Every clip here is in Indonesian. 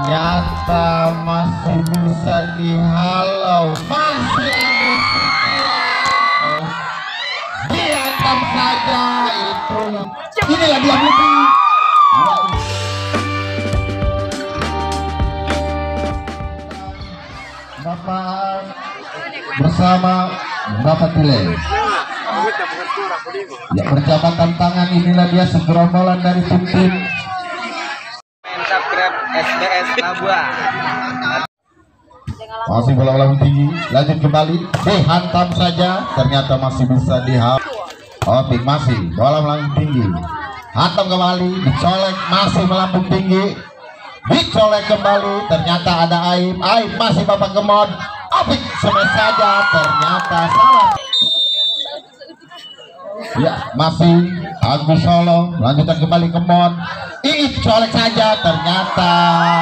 ternyata masih bisa dihalau, masih dihantam saja itu. Inilah dia Bibi. Bapak bersama Bapak Tile. Ya, berjabat tantangan, inilah dia segerombolan dari tim-tim. Subscribe SBS Labua. Masih bola melambung tinggi, lanjut kembali, dihantam saja, ternyata masih bisa dihantam. Opik masih bola melambung tinggi, hantam kembali, dicolek, masih melambung tinggi, dicolek kembali, ternyata ada Aib, Aib masih Bapak Kemon, Opik smash saja, ternyata salah. Ya, masih Agus Solo, lanjutkan kembali Kemon, Iip colek saja, ternyata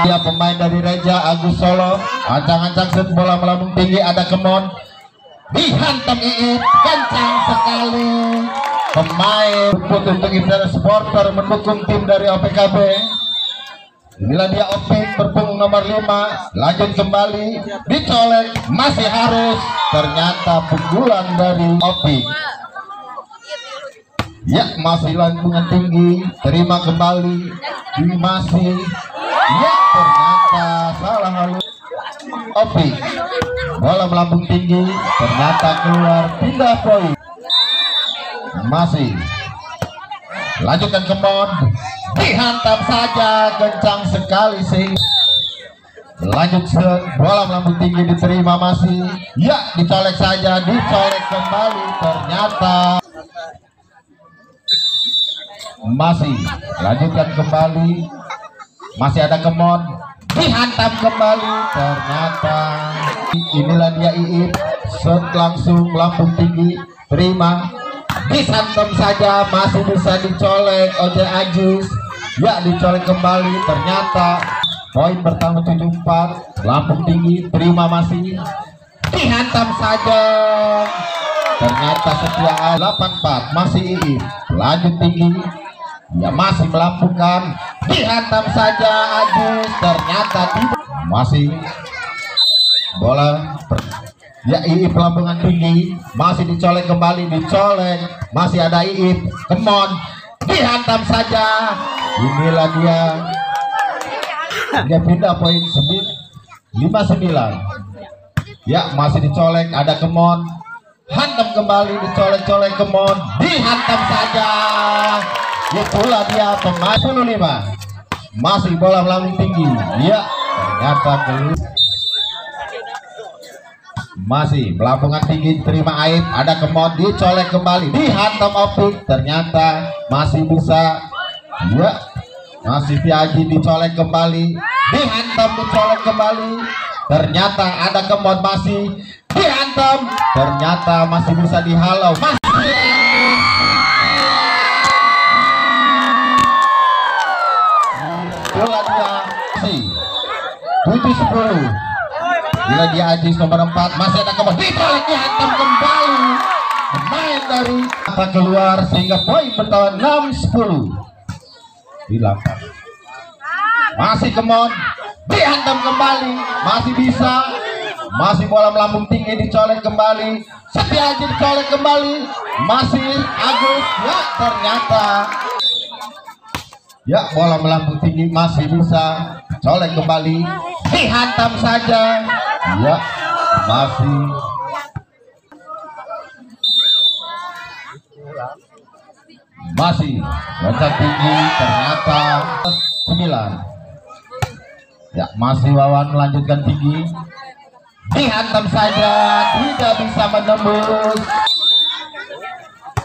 dia pemain dari Reja Agus Solo, ancang-ancang set bola melambung tinggi, ada Kemon, dihantam Iip, kencang sekali. Pemain untuk Indra supporter mendukung tim dari OPKB. Inilah dia Opik berpunggung nomor 5, lanjut kembali, dicolek, masih harus, ternyata pukulan dari Opik. Ya, masih lambungan tinggi, terima kembali, masih, ya ternyata salah halus. Opik, bola melambung tinggi, ternyata keluar, pindah poin. Masih, lanjutkan ke Mon, dihantam saja, kencang sekali sih. Lanjut bola melambung tinggi, diterima masih, ya dicolek saja, dicolek kembali, ternyata masih, lanjutkan kembali, masih ada Kemon, dihantam kembali, ternyata inilah dia Iip, shot langsung lambung tinggi, terima, dihantam saja, masih bisa dicolek Oje Ajus, ya dicolek kembali, ternyata poin pertama 74, lambung tinggi, terima masih, dihantam saja, ternyata Setia 84, masih Iip, lanjut tinggi, ya masih melambungkan, dihantam saja Agus, ternyata tidak, masih bola ya Iip lambungan tinggi, masih dicolek kembali, dicolek, masih ada Iip, Kemon, dihantam saja, inilah dia pindah poin 59, ya masih dicolek, ada Kemon, hantam kembali, dicolek-colek Kemon, dihantam saja. Itulah dia pemain 15, masih bola melambung tinggi, ya ternyata keluar, masih melambungan tinggi, terima Aib, ada Kemon, dicolek kembali, dihantam Opik, ternyata masih bisa, ya masih Piaji, dicolek kembali, dihantam, dicolek kembali, ternyata ada Kemon, masih dihantam, ternyata masih bisa dihalau, masih bola dia 7-10. Bila dia Ajis nomor 4, masih ada Kemon, dicolek, dihantam kembali, pemain dari apa keluar, sehingga poin bertambah 6-10. Dilakukan masih Kemon, dihantam kembali, masih bisa, masih bola melambung tinggi, dicolek kembali, Setia Aji dicolek kembali, masih Agus, ya ternyata ya bola melambung tinggi, masih bisa, colek kembali, dihantam saja, ya masih loncat tinggi, ternyata 9, ya masih Wawan melanjutkan tinggi, dihantam saja, tidak bisa menembus,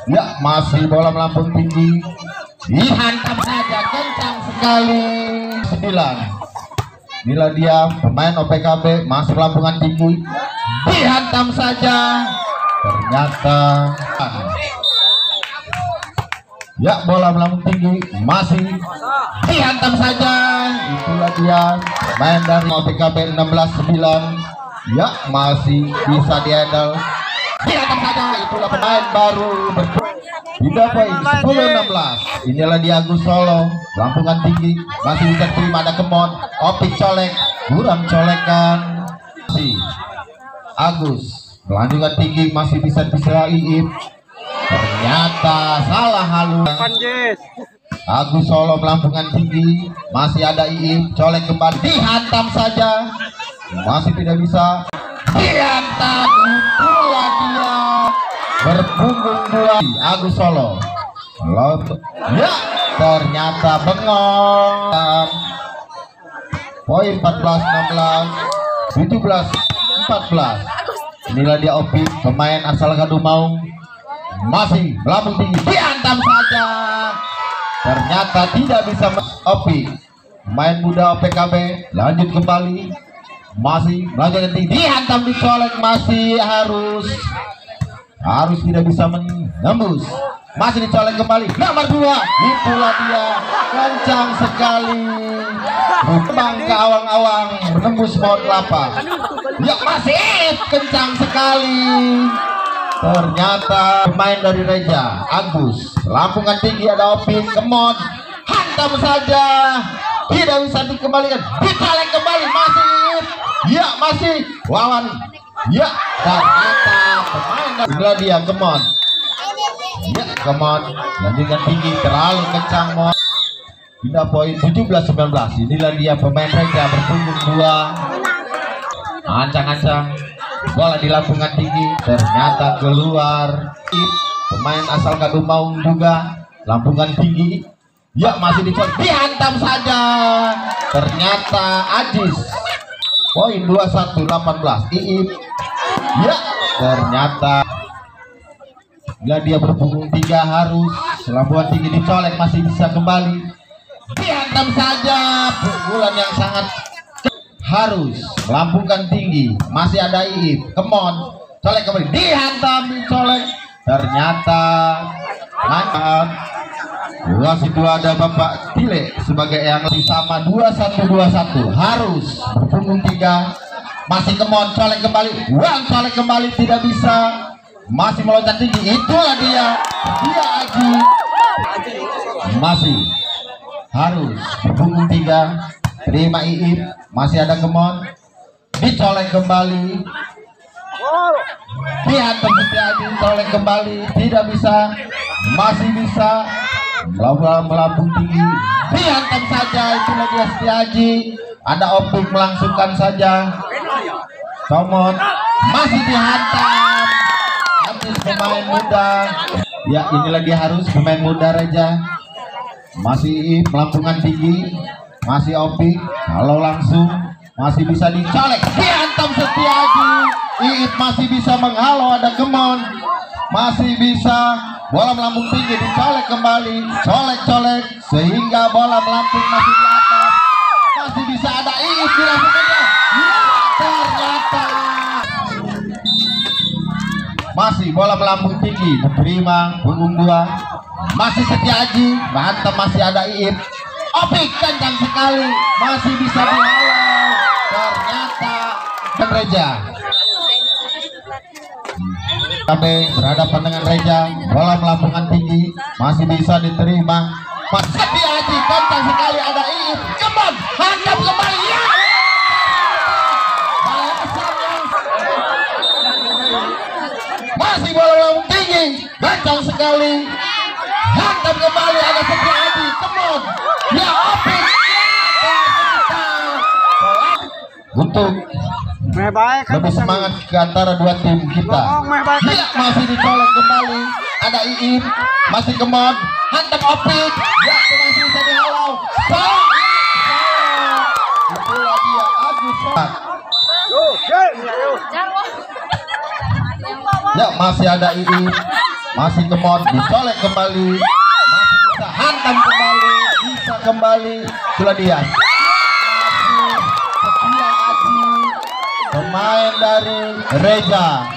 ya masih bola melambung tinggi, dihantam saja, kencang sekali. 9, bila dia pemain OPKB, masih lambungan tinggi, dihantam saja, ternyata ya bola melambung tinggi, masih dihantam saja, itulah dia pemain dari OPKB 16-9, ya masih bisa dihandle, dihantam saja, itulah pemain baru Tidak poin 10-16. Inilah dia Agus Solo, lampungan tinggi, masih bisa terima, ada Kemon, Opik colek, kurang colekan. Si Agus melanjutkan tinggi, masih bisa Iip, ternyata salah halus. Agus Solo melampungan tinggi, masih ada Iip, colek kembali, dihantam saja, masih tidak bisa, dihantam, itulah dia berpunggung dua Agus Solo. Ya, ternyata bengong. Poin 14-16, 17-14. Inilah dia Opik, pemain asal Kadumaung, masih melambung tinggi, dihantam saja, ternyata tidak bisa. Opik, pemain muda OPKB, lanjut kembali, masih melanjutkan tinggi, dihantam, dicolek, masih harus tidak bisa menembus, masih dicolek kembali, nomor 2, itulah dia, kencang sekali, terbang ke awang-awang, menembus pohon kelapa. Ya, masih kencang sekali, ternyata pemain dari Reja Agus, lampungan tinggi, ada Opik, Kemon, hantam saja, tidak bisa dikembalikan, dicolek kembali, masih, ya masih lawan. Ya, ternyata pemain dari dia Kemon. Ya, Kemon lanjutkan tinggi, terlalu kencang, Mon. Pindah poin 17-19. Inilah dia pemain Reja berpunggung 2. Ancang-ancang, bola di lampungan tinggi, ternyata keluar. Pemain asal Kadumaung juga lampungan tinggi. Ya, masih dicolek, dihantam saja, ternyata Ajis. Poin 21-18. Iip, ya, ternyata bila dia berpunggung 3 harus lampungan tinggi, dicolek, masih bisa kembali, dihantam saja, pukulan yang sangat harus lambungkan tinggi, masih ada Iip, Kemon, colek kembali, dihantam, dicolek, ternyata mantap. Wasit 2 ada Bapak Tile sebagai yang lebih sama, 21-21. Harus berpunggung 3, masih Kemon, colek kembali, Wang colek kembali, tidak bisa, masih meloncat tinggi, itulah dia Aji, masih harus berpunggung 3, terima Iip, masih ada Kemon, dicolek kembali, dihantam Setiaji, colek kembali, tidak bisa, masih bisa, melambung tinggi, dihantam saja, itulah dia Setiaji, ada Opik melangsungkan saja, Kemon, masih dihantam, habis pemain muda. Ya, inilah dia harus pemain muda Reja, masih melambungan tinggi, masih Opik, kalau langsung masih bisa dicolek, dihantam Setiaji, Iip masih bisa menghalau, ada Kemon, masih bisa, bola melambung tinggi, dicolek kembali, colek-colek, sehingga bola melambung masih di atas, masih bisa, ada Iip dilakukannya, ya, ternyata masih bola melambung tinggi, diterima punggung 2, masih Setiaji, mantap, masih ada Iip, Opik kencang sekali, masih bisa dihalau, ternyata Reja. Kami berhadapan dengan Reja, bola melambungkan tinggi, masih bisa diterima, masih Setiaji, kencang sekali, ada Iip, Kemon, hantam kembali, ya, masih bola melambung tinggi, kencang sekali, hantam kembali, ada Setiaji, Kemon, ya, Opik, untuk lebih semangat ke antara dua tim kita. Ya, masih dicolek kembali, ada Iip, masih Kemon, hantam Opik, ya, masih bisa dihalau, itulah dia Agus. Ya, masih ada Iip, masih Kemon, dicolek kembali, masih bisa hantam kembali, bisa kembali, itulah dia Setia Aji, pemain dari Reja.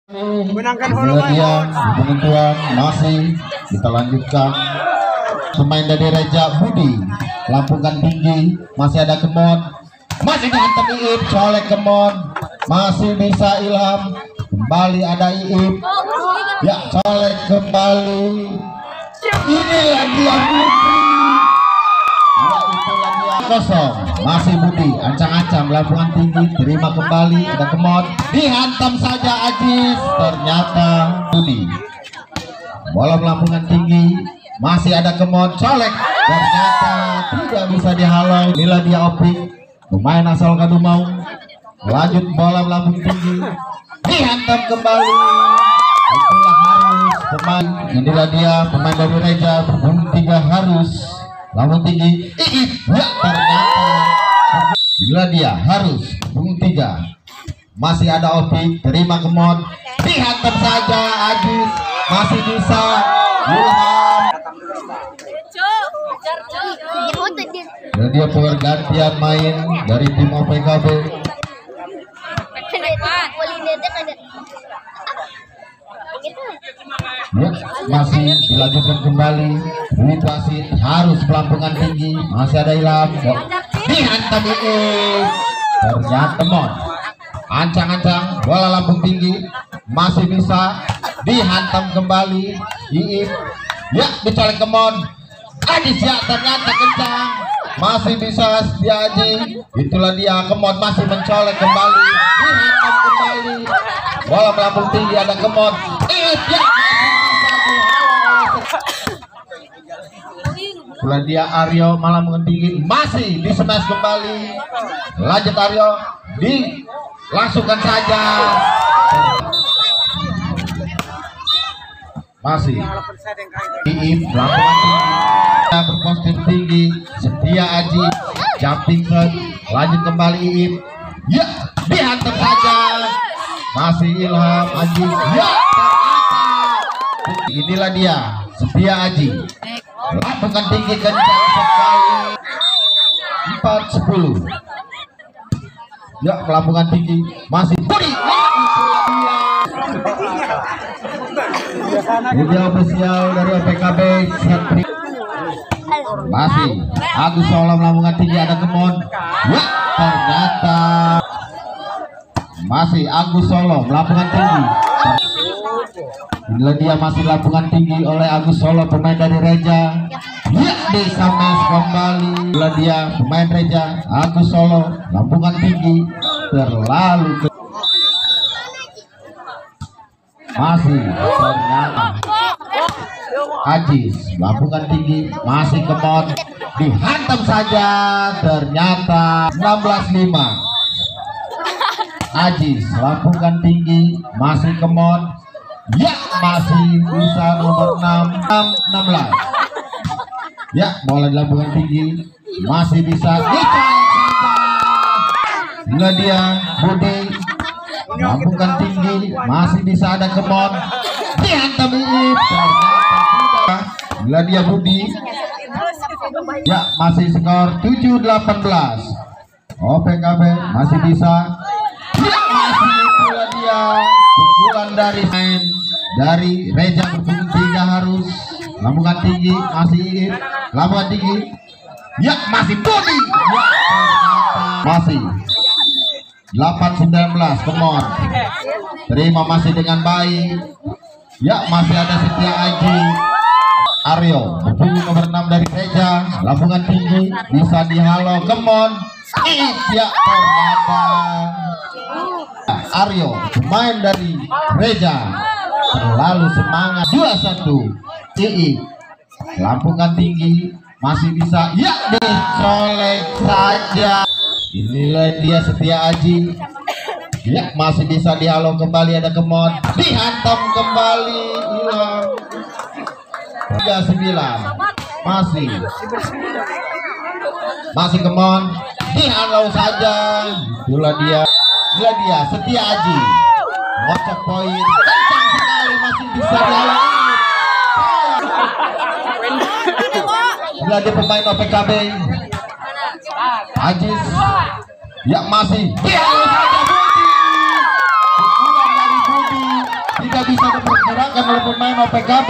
Kemudian penentuan masih kita lanjutkan, pemain dari Reja Budi, lampungan tinggi, masih ada Kemon, masih dihantam Iip, colek Kemon, masih bisa Ilham, kembali ada Iip. Ya, colek kembali. Inilah dia Budi. Ya, itulah dia kosong. Masih Budi, ancang-ancang lampungan tinggi, terima kembali, ada Kemon, dihantam saja Ajis. Ternyata Budi. Bola melampungan tinggi, masih ada Kemon, colek. Ternyata tidak bisa dihalau. Inilah dia Opik, pemain asal Kadumau. Lanjut bola melambung tinggi, dihantam kembali. Itulah Harus pemain. Inilah dia pemain dari Reja, berbunyi 3 Harus. Lambung tinggi, Iip. Ya, ternyata inilah dia Harus berbunyi 3. Masih ada Opik, terima Kemon, dihantam saja Ajis. Masih bisa Ilham. Dan dia pergantian main dari tim OPKB. Ya, masih dilanjutkan kembali. Duit wasit Harus pelampungan tinggi, masih ada Ilham. Dihantam Iip. Ternyata Mon, ancang-ancang bola lambung tinggi, masih bisa dihantam kembali Iip. Ya, dicolek Kemon, Ajis. Ya, ternyata kencang, masih bisa Setiaji. Itulah dia Kemon, masih mencolek kembali, dihantam kembali. Bola melambung tinggi, ada Kemon, Iip. Ya, masih bisa dihalau. Itulah dia Aryo, melambung tinggi, masih di smash kembali. Lanjut Aryo, dilangsungkan saja. Masih Iip, lampungan tinggi, berkostum tinggi, Setia Aji, jumping shot. Lanjut kembali Iip. Ya, dihantam saja. Masih Ilham Aji. Ya, ternyata inilah dia Setia Aji, lampungan tinggi, kencang sekali. 4-10. Ya, pelampungan tinggi, masih Budi. Video official dari OPKB Satri. Masih Agus Solo melambungkan tinggi, ada Kemon. Ya, ternyata masih Agus Solo melambungkan tinggi. Inilah dia masih lampungan tinggi oleh Agus Solo, pemain dari Reja. Ya, bisa mes kembali. Inilah dia pemain Reja, Agus Solo, lampungan tinggi, terlalu ke masih. Ternyata Ajis, lampungan tinggi, masih Kemon, dihantam saja. Ternyata 16-5. Ajis, lampungan tinggi, masih Kemon. Ya, masih bisa nomor 6-16. Ya, bola dilambungkan tinggi, masih bisa dicolek saja. Inilah dia Budi, lambungkan tinggi, masih bisa ada Kemon, dihantam Iip. Ternyata tidak. Inilah dia Budi. Ya, masih skor 7-18. OPKB masih bisa. Ya, masih itulah dia pukulan dari main dari Reja, berbunyi 3 Harus. Lambungan tinggi, masih Iip, lambungan tinggi. Ya, masih Budi. Ya, ternyata masih 8-19. Kemon, terima masih dengan baik. Ya, masih ada Setia Aji. Aryo, berbunyi nomor 6 dari Reja, lambungan tinggi, bisa dihalau Kemon. Ya, ternyata Aryo, pemain dari Reja, terlalu semangat. 2-1. Iip, lampungan tinggi, masih bisa. Ya, dicolek saja. Inilah dia Setia Aji. Ya, masih bisa dihalau kembali, ada Kemon, dihantam kembali. Hilang. 3-9. Masih Kemon, dihalau saja. Itulah dia Setia Aji, ngocok poin, kencang sekali, masih bisa dihalau. Inilah dia pemain OPKB Ajis. Ya, masih dihalau saja Budi. Pukulan dari Budi tidak bisa diperkirakan oleh pemain OPKB.